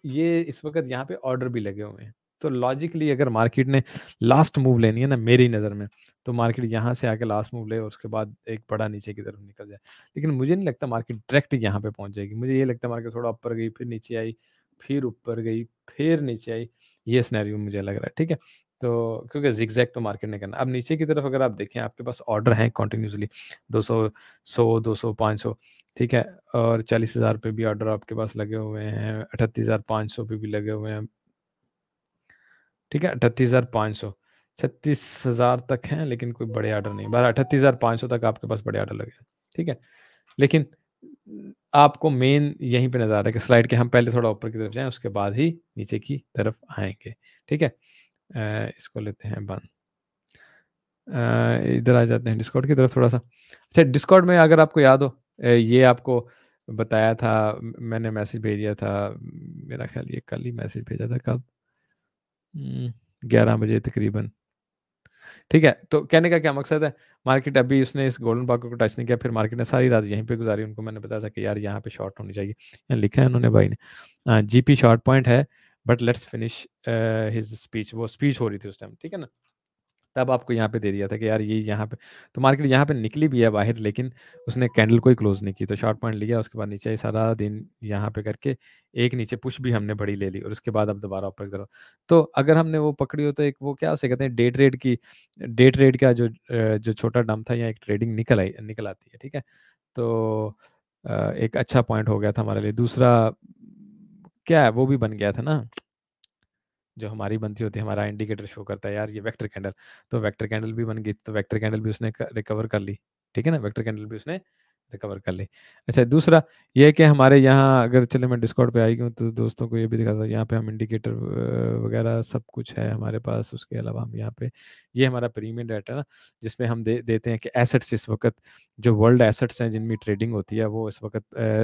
Speaker 1: ये इस वक़्त यहाँ पे ऑर्डर भी लगे हुए हैं। तो लॉजिकली अगर मार्केट ने लास्ट मूव लेनी है ना मेरी नज़र में, तो मार्केट यहाँ से आके लास्ट मूव ले और उसके बाद एक बड़ा नीचे की तरफ निकल जाए। लेकिन मुझे नहीं लगता मार्केट डायरेक्ट यहाँ पे पहुँच जाएगी। मुझे ये लगता है मार्केट थोड़ा ऊपर गई, फिर नीचे आई, फिर ऊपर गई, फिर नीचे आई, ये सिनेरियो मुझे लग रहा है, ठीक है? तो क्योंकि ज़िगज़ैग तो मार्केट ने करना। अब नीचे की तरफ अगर आप देखें, आपके पास ऑर्डर हैं कंटिन्यूअसली 200, 100, 200, 500, ठीक है? और 40,000 पे भी ऑर्डर आपके पास लगे हुए हैं, 38,500 पे भी लगे हुए हैं, ठीक है? 38,500, 36,000 तक हैं, लेकिन कोई बड़े ऑर्डर नहीं। 38,500 तक आपके पास बड़े ऑर्डर लगे हैं, ठीक है? लेकिन आपको मेन यहीं पे नज़र आ रहा है कि स्लाइड के हम पहले थोड़ा ऊपर की तरफ जाएँ, उसके बाद ही नीचे की तरफ आएँगे, ठीक है? इसको लेते हैं बंद। इधर आ जाते हैं डिस्कॉर्ड की तरफ थोड़ा-सा। अच्छा, डिस्कॉर्ड में अगर आपको याद हो, ये आपको बताया था, मैंने मैसेज भेज दिया था, मेरा ख़्याल ये कल ही मैसेज भेजा था, कब? 11 बजे तकरीबन। ठीक है, तो कहने का क्या मकसद है, मार्केट अभी उसने इस गोल्डन पॉकेट को टच नहीं किया, फिर मार्केट ने सारी रात यहीं पे गुज़ारी। उनको मैंने बताया था कि यार यहाँ पे शॉर्ट होनी चाहिए। यहाँ लिखा है उन्होंने भाई ने, जीपी शॉर्ट पॉइंट है, but let's finish his speech. वो स्पीच हो रही थी उस टाइम, ठीक है ना? तब आपको यहाँ पे दे दिया था कि यार ये यहाँ पे, तो मार्केट यहाँ पे निकली भी है बाहर, लेकिन उसने कैंडल को ही क्लोज़ नहीं की, तो शॉर्ट पॉइंट लिया, उसके बाद नीचे सारा दिन यहाँ पे करके एक नीचे पुश भी हमने बड़ी ले ली, और उसके बाद अब दोबारा ऊपर की तरफ। तो अगर हमने वो पकड़ी हो, तो एक वो क्या उसे कहते हैं, डे ट्रेड का जो छोटा डंप था, या एक ट्रेडिंग निकल आती है, ठीक है? तो एक अच्छा पॉइंट हो गया था हमारे लिए। दूसरा क्या है, वो भी बन गया था ना, जो हमारी बनती होती है, हमारा इंडिकेटर शो करता है यार ये वेक्टर कैंडल, तो वेक्टर कैंडल भी बन गई, तो वेक्टर कैंडल भी उसने रिकवर कर ली, ठीक है ना? वेक्टर कैंडल भी उसने रिकवर कर ली। अच्छा, दूसरा ये है कि हमारे यहाँ, अगर चले मैं डिस्कॉर्ड पे आई हूँ, तो दोस्तों को ये भी दिखाता हूँ, यहाँ पे हम इंडिकेटर वगैरह सब कुछ है हमारे पास। उसके अलावा हम यहाँ पे, ये हमारा प्रीमियम डाटा ना, जिसमें हम देते हैं कि एसेट्स इस वक्त, जो वर्ल्ड एसेट्स हैं जिनमें ट्रेडिंग होती है, वो इस वक्त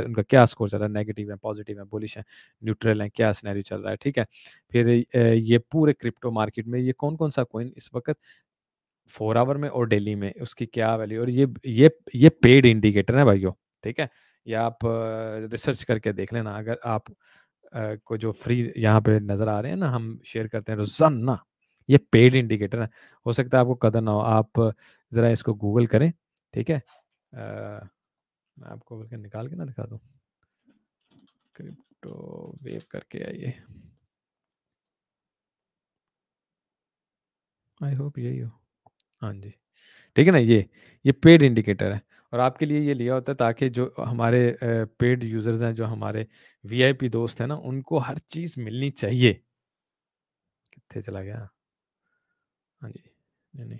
Speaker 1: उनका क्या स्कोर चल रहा है, नेगेटिव है, पॉजिटिव है, बुलिश है, न्यूट्रल है, क्या सिनेरियो चल रहा है, ठीक है? फिर ये पूरे क्रिप्टो मार्केट में ये कौन-कौन सा कॉइन इस वक़्त 4 आवर में और डेली में उसकी क्या वैल्यू, और ये पेड इंडिकेटर है भाइयों, ठीक है? ये आप रिसर्च करके देख लेना। अगर आप को जो फ्री यहाँ पे नज़र आ रहे हैं ना, हम शेयर करते हैं रोज़ाना, ये पेड इंडिकेटर है। हो सकता है आपको कदर ना हो, आप ज़रा इसको गूगल करें, ठीक है? मैं आपको बल्कि निकाल के ना दिखा दूँ। क्रिप्टो वेव करके है ये। आई होप यही हो। हाँ जी। ठीक है ना? ये पेड इंडिकेटर है, और आपके लिए ये लिया होता है ताकि जो हमारे पेड यूज़र्स हैं, जो हमारे वीआईपी दोस्त हैं ना, उनको हर चीज़ मिलनी चाहिए। कित्थे चला गया? हाँ जी। नहीं,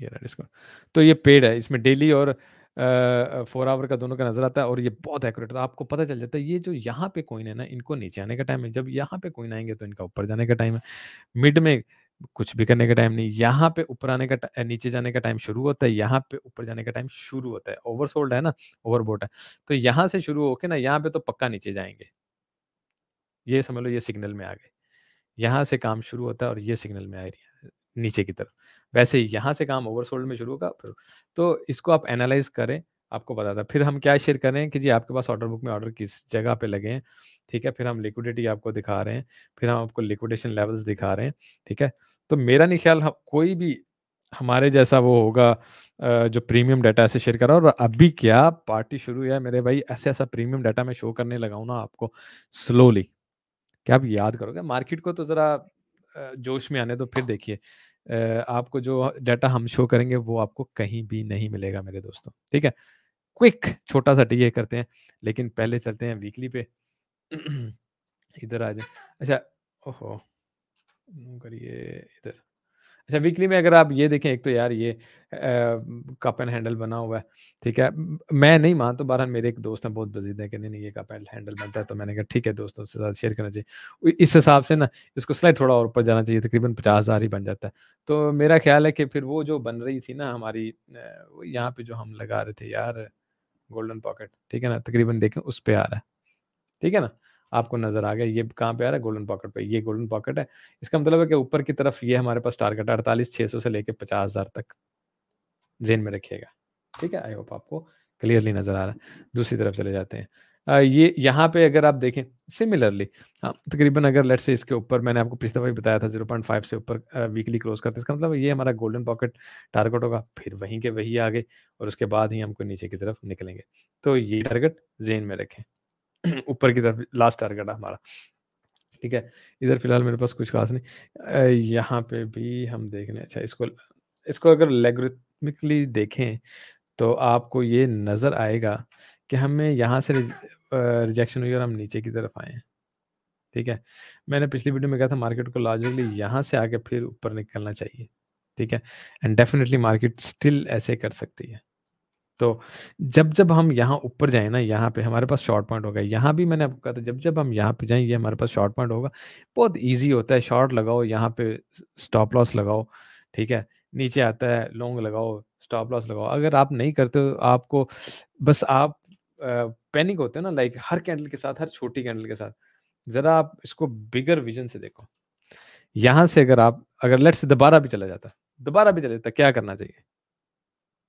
Speaker 1: ये रहा डिस्कॉर्ड। तो ये पेड है, इसमें डेली और 4 आवर का दोनों का नज़र आता है, और ये बहुत एक्यूरेट है। तो आपको पता चल जाता है, ये जो यहाँ पे कॉइन है ना, इनको नीचे आने का टाइम है, जब यहाँ पे कॉइन आएँगे तो इनका ऊपर जाने का टाइम है। मिड में कुछ भी करने का टाइम नहीं, यहाँ पे ऊपर आने का नीचे जाने का टाइम शुरू होता है, यहाँ पे ऊपर जाने का टाइम शुरू होता है। ओवरसोल्ड है ना, ओवरबॉट है। तो यहाँ से शुरू होके ना, यहाँ पे तो पक्का नीचे जाएँगे। ये समझ लो, ये सिग्नल में आ गए। यहाँ से काम शुरू होता है और ये सिग्नल में आ रही है नीचे की तरफ। वैसे ही यहाँ से काम ओवरसोल्ड में शुरू होगा, फिर तो इसको आप एनालाइज़ करें, आपको बताता है। फिर हम क्या शेयर कर रहे हैं कि जी आपके पास ऑर्डर बुक में ऑर्डर किस जगह पे लगे हैं, ठीक है? फिर हम लिक्विडिटी आपको दिखा रहे हैं, फिर हम आपको लिक्विडेशन लेवल्स दिखा रहे हैं, ठीक है? तो मेरा नहीं ख़्याल ह कोई भी हमारे जैसा वो होगा जो प्रीमियम डाटा ऐसे शेयर कर रहा है, और अभी क्या पार्टी शुरू है मेरे भाई, ऐसा-ऐसा प्रीमियम डाटा मैं शो करने लगा हूँ ना आपको स्लोली। क्या आप याद करोगे? मार्केट को तो ज़रा जोश में आने दो, फिर देखिए आपको जो डाटा हम शो करेंगे वो आपको कहीं भी नहीं मिलेगा मेरे दोस्तों, ठीक है? क्विक छोटा-सा टीए करते हैं, लेकिन पहले चलते हैं वीकली पे। इधर आ जाएँ। अच्छा, ओहो! यूँ करिए इधर। अच्छा, वीकली में अगर आप ये देखें, एक तो यार ये कप एंड हैंडल बना हुआ है, ठीक है? मैं नहीं मानता, बहरहाल मेरे एक दोस्त हैं बहुत बज़िद हैं कि नहीं, नहीं ये कप एंड हैंडल बनता है, तो मैंने कहा ठीक है, दोस्तों के साथ शेयर करना चाहिए। इस हिसाब से ना इसको स्लाइड थोड़ा और ऊपर जाना चाहिए, तकरीबन 50,000 ही बन जाता है। तो मेरा ख़्याल है कि फिर वो जो बन रही थी ना हमारी वो यहाँ पे जो हम लगा रहे थे यार, गोल्डन पॉकेट, ठीक है ना? तकरीबन देखें उस पे आ रहा है। ठीक है ना? आपको नज़र आ गया, ये कहाँ पे आ रहा है? गोल्डन पॉकेट पे, ये गोल्डन पॉकेट है। इसका मतलब है कि ऊपर की तरफ ये हमारे पास टारगेट है 48,600 से लेके 50,000 तक, ज़हन में रखिएगा। ठीक है? आई होप आपको क्लियरली नज़र आ रहा है। दूसरी तरफ चले जाते हैं। ये यहाँ पे अगर आप देखें सिमिलरली, हाँ, तकरीबन अगर लेट्स से इसके ऊपर मैंने आपको पिछली दफ़ा भी बताया था 0.5 से ऊपर वीकली क्लोज़ करते हैं, इसका मतलब ये हमारा गोल्डन पॉकेट टारगेट होगा, फिर वहीं के वहीं आगे, और उसके बाद ही हमको नीचे की तरफ निकलेंगे। तो ये टारगेट ज़हन में रखें। ऊपर की तरफ लास्ट टारगेट है हमारा। ठीक है? इधर फ़िलहाल मेरे पास कुछ ख़ास नहीं। यहाँ पे भी हम देख लें, अच्छा इसको इसको अगर लॉगरिथमिकली देखें, तो आपको ये नज़र आएगा कि हमें यहाँ से रिजेक्शन हुई और हम नीचे की तरफ आए हैं, ठीक है? मैंने पिछली वीडियो में कहा था मार्केट को लॉजिकली यहाँ से आगे फिर ऊपर निकलना चाहिए, ठीक है? एंड डेफिनिटली मार्केट स्टिल ऐसे कर सकती है। तो जब-जब हम यहाँ ऊपर जाएँ ना, यहाँ पे हमारे पास शॉर्ट पॉइंट होगा। यहाँ भी मैंने आपको कहा था जब-जब हम यहाँ पे जाएँ, ये हमारे पास शॉर्ट पॉइंट होगा। बहुत ईज़ी होता है, शॉर्ट लगाओ, यहाँ पे स्टॉप लॉस लगाओ, ठीक है? नीचे आता है लॉन्ग लगाओ, स्टॉप लॉस लगाओ। अगर आप नहीं करते हो, आपको बस आप पैनिक होते हो ना, लाइक हर कैंडल के साथ, हर छोटी कैंडल के साथ। ज़रा आप इसको बिगर विज़न से देखो। यहाँ से अगर लेट्स से दोबारा भी चला जाता, क्या करना चाहिए?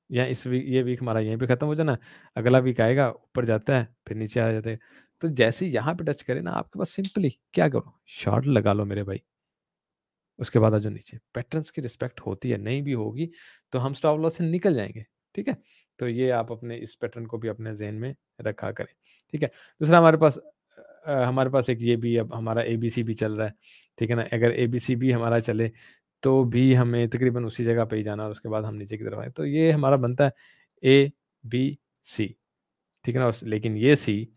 Speaker 1: या इस वीक ये वीक हमारा यहीं पे खत्म हो जाना, अगला वीक आएगा, ऊपर जाता है, फिर नीचे आ जाते हैं। तो जैसे ही यहाँ पे टच करे ना, आपके पास सिंपली क्या करो, शॉर्ट लगा लो मेरे भाई, उसके बाद आ जाओ नीचे। पैटर्न्स की रिस्पेक्ट होती है, नहीं भी होगी तो हम स्टॉप लॉस से निकल जाएँगे, ठीक है? तो ये आप अपने इस पैटर्न को भी अपने ज़हन में रखा करें, ठीक है? दूसरा हमारे पास एक ये भी अब हमारा एबीसी भी चल रहा है, ठीक है ना? अगर एबीसी भी हमारा चले तो भी हमें तकरीबन उसी जगह पे ही जाना है और उसके बाद हम नीचे की तरफ आए। तो ये हमारा बनता है ए, बी, सी, ठीक है ना? लेकिन ये सी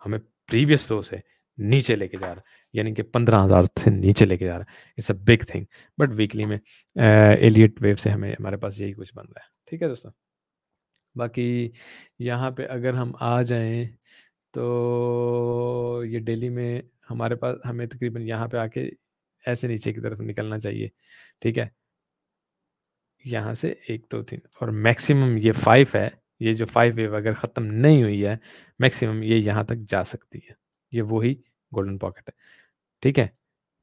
Speaker 1: हमें प्रीवियस लो से नीचे लेके जा रहा है, यानी कि 15,000 से नीचे लेके जा रहा है। It's a big thing, but weekly में एलियट वेव से हमारे पास यही कुछ बन रहा है। ठीक है दोस्तों? बाकी यहाँ पे अगर हम आ जाएँ तो ये डेली में हमें तकरीबन यहाँ पे आके ऐसे नीचे की तरफ निकलना चाहिए, ठीक है? यहाँ से 1, 2, 3 और मैक्सिमम ये 5 है, ये जो 5 वेव अगर ख़त्म नहीं हुई है, मैक्सिमम ये यहाँ तक जा सकती है। ये वो ही गोल्डन पॉकेट है, ठीक है?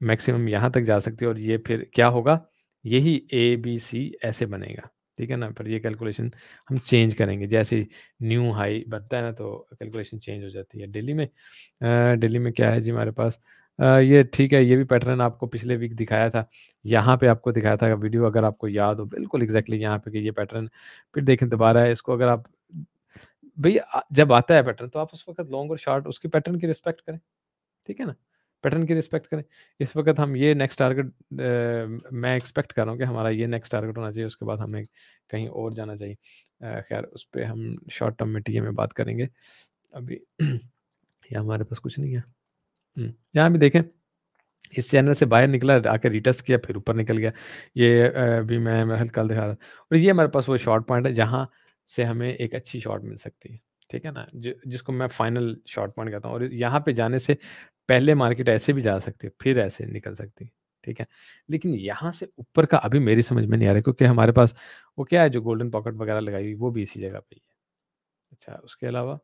Speaker 1: मैक्सिमम यहाँ तक जा सकती है और ये फिर क्या होगा? यही ए, बी, सी ऐसे बनेगा, ठीक है ना? पर ये कैलकुलेशन हम चेंज करेंगे, जैसे ही न्यू हाई बनता है ना, तो कैलकुलेशन चेंज हो जाती है। दिल्ली में क्या है जी हमारे पास? ये ठीक है, ये भी पैटर्न आपको पिछले वीक दिखाया था। यहाँ पे आपको दिखाया था वीडियो, अगर आपको याद हो बिल्कुल एग्ज़ैक्टली यहाँ पे कि ये पैटर्न फिर देखें दोबारा है इसको, अगर आप भई जब आता है पैटर्न तो आप उस वक़्त लॉन्ग और शॉर्ट उसके पैटर्न की रिस्पेक्ट करें, ठीक है ना? पैटर्न की रिस्पेक्ट करें। इस वक़्त हम ये नेक्स्ट टारगेट मैं एक्सपेक्ट कर रहा हूँ कि हमारा ये नेक्स्ट टारगेट होना चाहिए, उसके बाद हमें कहीं और जाना चाहिए। ख़ैर उस पे हम शॉर्ट टर्म में टीए में बात करेंगे। अभी यहाँ हमारे पास कुछ नहीं है। यहाँ भी देखें, इस चैनल से बाहर निकला, आके रीटेस्ट किया, फिर ऊपर निकल गया। ये अभी मैं मेरा ख़्याल कल दिखा रहा था और ये हमारे पास वो शॉर्ट पॉइंट है जहाँ से हमें एक अच्छी शॉट मिल सकती है। ठीक है ना? जिसको मैं फाइनल शॉर्ट पॉइंट कहता हूँ और यहाँ पे जाने से पहले मार्केट ऐसे भी जा सकती है, फिर ऐसे निकल सकती है। ठीक है? लेकिन यहाँ से ऊपर का अभी मेरी समझ में नहीं आ रहा है, क्योंकि हमारे पास वो क्या है जो गोल्डन पॉकेट वगैरह लगाई हुई, वो भी इसी जगह पे ही है। अच्छा, उसके अलावा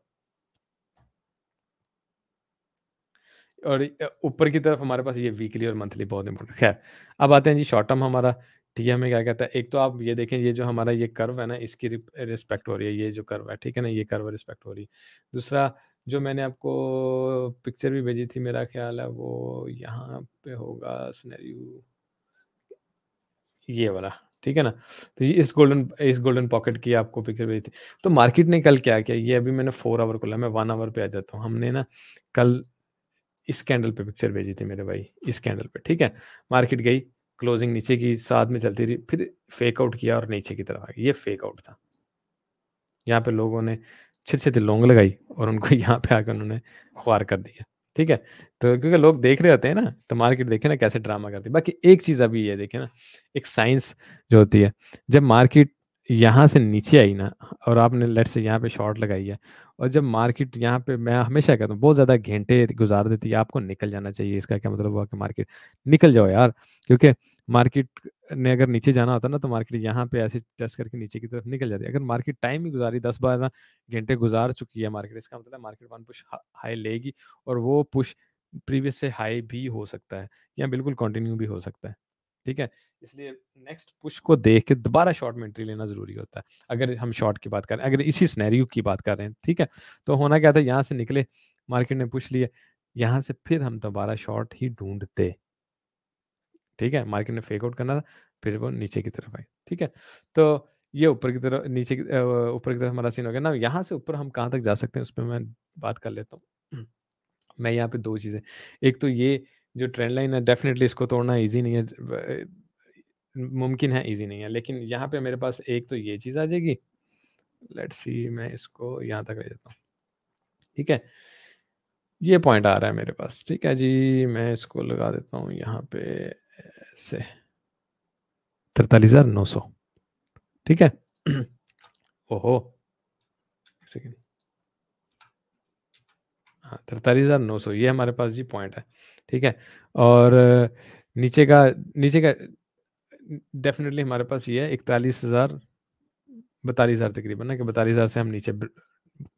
Speaker 1: और ऊपर की तरफ हमारे पास ये वीकली और मंथली बहुत इंपॉर्टेंट। खैर, अब आते हैं जी शॉर्ट टर्म हमारा टीए हमें क्या कहता है। एक तो आप ये देखें, ये जो हमारा ये कर्व है ना, इसकी रिस्पेक्ट हो रही है, ये जो कर्व है, ठीक है ना, ये कर्व रिस्पेक्ट हो रही है। दूसरा जो मैंने आपको पिक्चर भी भेजी थी, मेरा ख्याल है वो यहाँ पे होगा सिनेरियो, ये वाला, ठीक है ना? तो ये इस गोल्डन पॉकेट की आपको पिक्चर भेजी थी। तो मार्केट ने कल क्या किया, ये अभी मैंने 4 आवर खोला, मैं 1 आवर पे आ जाता हूँ। हमने ना कल इस कैंडल पे पिक्चर भेजी थी मेरे भाई, इस कैंडल पे, ठीक है? मार्केट गई, क्लोजिंग नीचे की साथ में चलती रही, फिर फेक आउट किया और नीचे की तरफ आ गई, ये फेक आउट था। यहाँ पे लोगों ने छिछे-छिछे लॉन्ग लगाई और उनको यहाँ पे आकर उन्होंने ख़्वार कर दिया, ठीक है? तो क्योंकि लोग देख रहे होते हैं ना, तो मार्केट देखे ना कैसे ड्रामा करती है। बाकी एक चीज़ अभी ये देखें ना, एक साइंस जो होती है, जब मार्केट यहाँ से नीचे आई ना और आपने लेट्स से यहाँ पे शॉर्ट लगाई है और जब मार्केट यहाँ पे, मैं हमेशा कहता हूँ, बहुत ज़्यादा घंटे गुज़ार देती है, आपको निकल जाना चाहिए। इसका क्या मतलब हुआ कि मार्केट निकल जाओ यार, क्योंकि मार्केट ने अगर नीचे जाना होता ना, तो मार्केट यहाँ पे ऐसे टेस्ट करके नीचे की तरफ निकल जाती है। अगर मार्केट टाइम ही गुज़ारी 10-12 घंटे गुज़ार चुकी है मार्केट, इसका मतलब है मार्केट 1 पुश हाई लेगी और वो पुश प्रीवियस से हाई भी हो सकता है या बिल्कुल कंटिन्यू भी हो सकता है। ठीक है? इसलिए नेक्स्ट पुश को देख के दोबारा शॉर्ट में एंट्री लेना ज़रूरी होता है। अगर हम शॉर्ट की बात करें, अगर इसी सिनेरियो की बात कर रहे हैं, ठीक है? तो होना क्या था, यहाँ से निकले, मार्केट ने पुश लिए, यहाँ से फिर हम दोबारा शॉर्ट ही ढूँढते। ठीक है? मार्केट ने फेक आउट करना था, फिर वो नीचे की तरफ आई, ठीक है? तो ये ऊपर की तरफ हमारा सीन हो गया ना, यहाँ से ऊपर हम कहाँ तक जा सकते हैं, उसपे मैं बात कर लेता हूँ। मैं यहाँ पे 2 चीज़ें, एक तो ये जो ट्रेंड लाइन है डेफ़िनेटली इसको तोड़ना ईज़ी नहीं है, मुमकिन है, ईज़ी नहीं है। लेकिन यहाँ पे मेरे पास एक तो ये चीज़ आ जाएगी। लेट्स सी, मैं इसको यहाँ तक ले जाता हूँ, ठीक है? ये पॉइंट आ रहा है मेरे पास, ठीक है जी, मैं इसको लगा देता हूँ यहाँ पे ऐसे 43,900, ठीक है? ओहो! एक सेकंड। हाँ, 43,900 ये हमारे पास जी पॉइंट है, ठीक है? और नीचे का डेफ़िनेटली हमारे पास ये है 42,000 तकरीबन ना, कि 42,000 से हम नीचे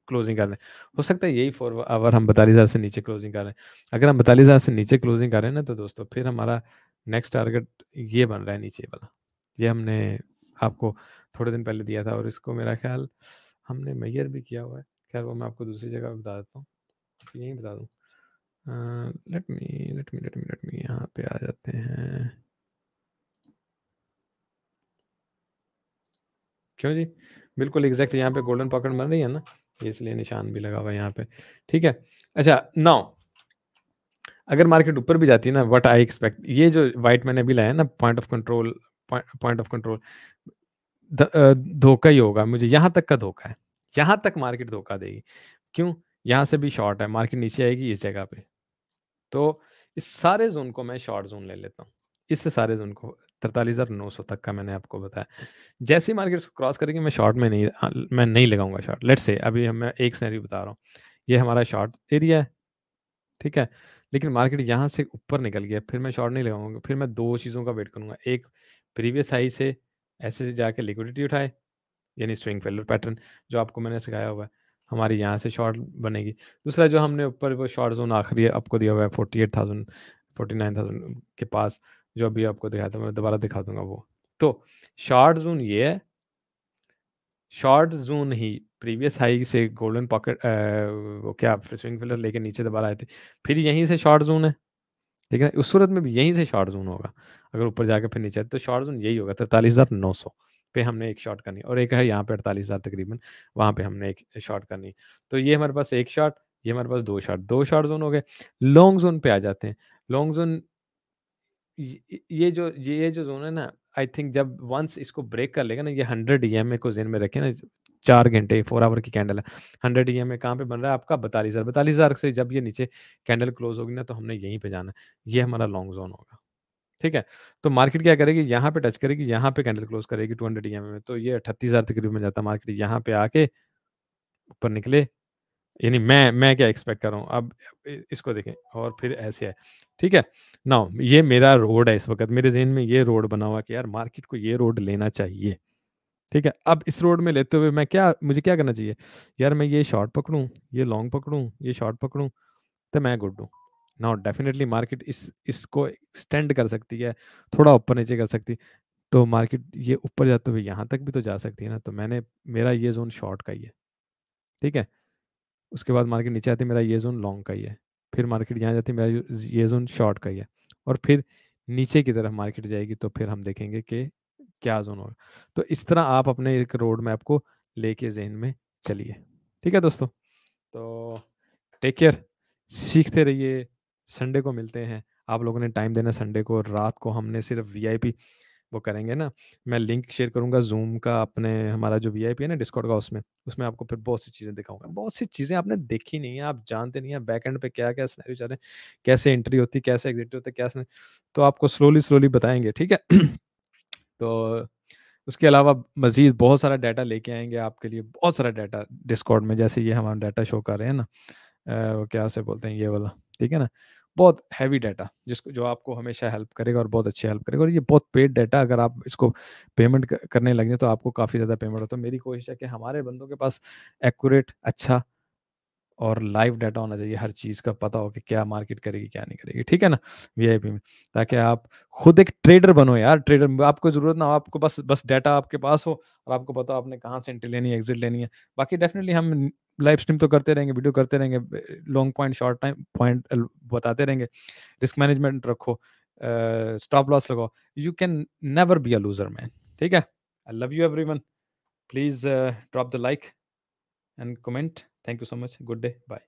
Speaker 1: क्लोजिंग कर लें। हो सकता है यही 4 आवर हम 42,000 से नीचे क्लोजिंग कर रहे हैं। अगर हम 42,000 से नीचे क्लोजिंग कर रहे हैं ना, तो दोस्तों फिर हमारा नेक्स्ट टारगेट ये बन रहा है नीचे वाला। ये हमने आपको थोड़े दिन पहले दिया था और इसको मेरा ख़्याल हमने मेजर भी किया हुआ है। ख़ैर वो मैं आपको दूसरी जगह बता देता हूँ, यहीं बता दूँ। लेट मी यहाँ पे आ जाते हैं। क्यों जी? बिल्कुल एग्ज़ैक्टली यहाँ पे गोल्डन पॉकेट बन रही है ना, इसलिए निशान भी लगा हुआ है यहाँ पे, ठीक है? अच्छा, नाउ अगर मार्केट ऊपर भी जाती है ना, व्हाट आई एक्सपेक्ट, ये जो व्हाइट मैंने अभी लाया है ना, पॉइंट ऑफ कंट्रोल, धोखा ही होगा, मुझे यहाँ तक का धोखा है। यहाँ तक मार्केट धोखा देगी। क्यों? यहाँ से भी शॉर्ट है, मार्केट नीचे आएगी इस जगह पे। तो इस सारे ज़ोन को मैं शॉर्ट ज़ोन ले लेता हूँ। इस सारे ज़ोन को 43,900 तक का मैंने आपको बताया। जैसे ही मार्केट इसको क्रॉस करेगी मैं नहीं लगाऊँगा शॉर्ट। लेट्स से अभी मैं एक सिनेरियो बता रहा हूँ। ये हमारा शॉर्ट एरिया है, ठीक है? लेकिन मार्केट यहाँ से ऊपर निकल गया, फिर मैं शॉर्ट नहीं लगाऊँगा। फिर मैं 2 चीज़ों का वेट करूँगा। एक, प्रीवियस हाई से ऐसे जाके लिक्विडिटी उठाए, यानी स्विंग फेलियर पैटर्न जो आपको मैंने सिखाया हुआ है, हमारी यहाँ से शॉर्ट बनेगी। दूसरा जो हमने ऊपर वो शॉर्ट ज़ोन आखिरी आपको दिया हुआ है 48,000 49,000 के पास, जो अभी आपको दिखाया था, मैं दोबारा दिखा दूँगा वो। तो शॉर्ट ज़ोन ये है, शॉर्ट ज़ोन ही प्रीवियस हाई से गोल्डन पॉकेट वो क्या स्विंग फेलियर लेके नीचे दोबारा आए थे। फिर यहीं से शॉर्ट ज़ोन है, ठीक है? उस सूरत में भी यहीं से शॉर्ट ज़ोन होगा। अगर ऊपर जाके फिर नीचे आए तो शॉर्ट ज़ोन यही होगा 43,900 पे हमने एक शॉट करनी है और एक है यहाँ पे 48,000 तकरीबन, वहाँ पे हमने एक शॉट करनी है। तो ये हमारे पास 1 शॉट, ये हमारे पास 2 शॉट, 2 शॉट ज़ोन हो गए। लॉन्ग ज़ोन पे आ जाते हैं। लॉन्ग ज़ोन ये जो ज़ोन है ना, आई थिंक जब वन्स इसको ब्रेक कर लेगा ना, ये 100 ईएमए को ज़हन में रखें ना, 4 घंटे 4 आवर की कैंडल है। 100 ईएमए कहाँ पे बन रहा है आपका 42,000, 42,000 से जब ये नीचे कैंडल क्लोज़ होगी ना, तो हमने यहीं पे जाना है। ये हमारा लॉन्ग ज़ोन होगा। ठीक है? तो मार्केट क्या करेगी, यहाँ पे टच करेगी, यहाँ पे कैंडल क्लोज़ करेगी 200 ईएमए में, तो ये 38,000 तकरीबन जाता है मार्केट यहाँ पे आके ऊपर निकले, यानी मैं क्या एक्सपेक्ट कर रहा हूँ, अब इसको देखें और फिर ऐसे है, ठीक है? नाउ ये मेरा रोड है इस वक़्त, मेरे ज़हन में ये रोड बना हुआ है कि यार मार्केट को ये रोड लेना चाहिए, ठीक है? अब इस रोड में लेते हुए मुझे क्या करना चाहिए? यार मैं ये शॉर्ट पकड़ूँ, ये लॉन्ग पकड़ूँ, ये शॉर्ट पकड़ूँ, तो मैं गुड हूँ। नाउ डेफिनिटली मार्केट इसको एक्सटेंड कर सकती है, थोड़ा ऊपर-नीचे कर सकती है, तो मार्केट ये ऊपर जाते हुए यहाँ तक भी तो जा सकती है ना, तो मेरा ये ज़ोन शॉर्ट का ही है, ठीक है? उसके बाद मार्केट नीचे आती है, मेरा ये ज़ोन लॉन्ग का ही है। फिर मार्केट यहाँ जाती है, मेरा ये ज़ोन शॉर्ट का ही है और फिर नीचे की तरफ मार्केट जाएगी तो फिर हम देखेंगे कि क्या ज़ोन होगा। तो इस तरह आप अपने एक रोड मैप को लेके ज़हन में चलिए। ठीक है दोस्तों? तो टेक केयर, सीखते रहिए, संडे को मिलते हैं। आप लोगों ने टाइम देना संडे को, रात को हमने सिर्फ वीआईपी वो करेंगे ना, मैं लिंक शेयर करूँगा ज़ूम का, अपने हमारा जो वीआईपी है ना डिस्कॉर्ड का, उसमें आपको फिर बहुत सी चीज़ें दिखाऊँगा। बहुत सी चीज़ें आपने देखी नहीं है, आप जानते नहीं हैं बैक एंड पे क्या-क्या सिनेरियो चल रहे हैं, कैसे एंट्री होती है, कैसे एग्ज़िट होता है, कैसे नहीं, तो आपको स्लोली-स्लोली बताएँगे, ठीक है? तो उसके अलावा मज़ीद बहुत सारा डाटा लेके आएँगे आपके लिए, बहुत सारा डाटा डिस्कॉर्ड में, जैसे ये हमारा डाटा शो कर रहे हैं ना, वो क्या से बोलते हैं ये वाला, ठीक है ना? बहुत हेवी डाटा जो आपको हमेशा हेल्प करेगा और बहुत अच्छी हेल्प करेगा, और ये बहुत पेड डाटा, अगर आप इसको पेमेंट करने लग जाए तो आपको काफ़ी ज़्यादा पेमेंट होता है। मेरी कोशिश है कि हमारे बंदों के पास एक्यूरेट, अच्छा और लाइव डाटा होना चाहिए, हर चीज़ का पता हो कि क्या मार्केट करेगी, क्या नहीं करेगी, ठीक है ना? वीआईपी में, ताकि आप खुद एक ट्रेडर बनो यार, ट्रेडर आपको ज़रूरत ना हो, आपको बस डाटा आपके पास हो और आपको पता हो आपने कहाँ से एंट्री लेनी है, एग्ज़िट लेनी है। बाकी डेफ़िनिटली हम लाइव स्ट्रीम तो करते रहेंगे, वीडियो करते रहेंगे, long point, short time point बताते रहेंगे। रिस्क मैनेजमेंट रखो, स्टॉप लॉस लगाओ। You can never be a loser man, ठीक है? I love you everyone. Please drop the like and comment. Thank you so much. Good day. Bye.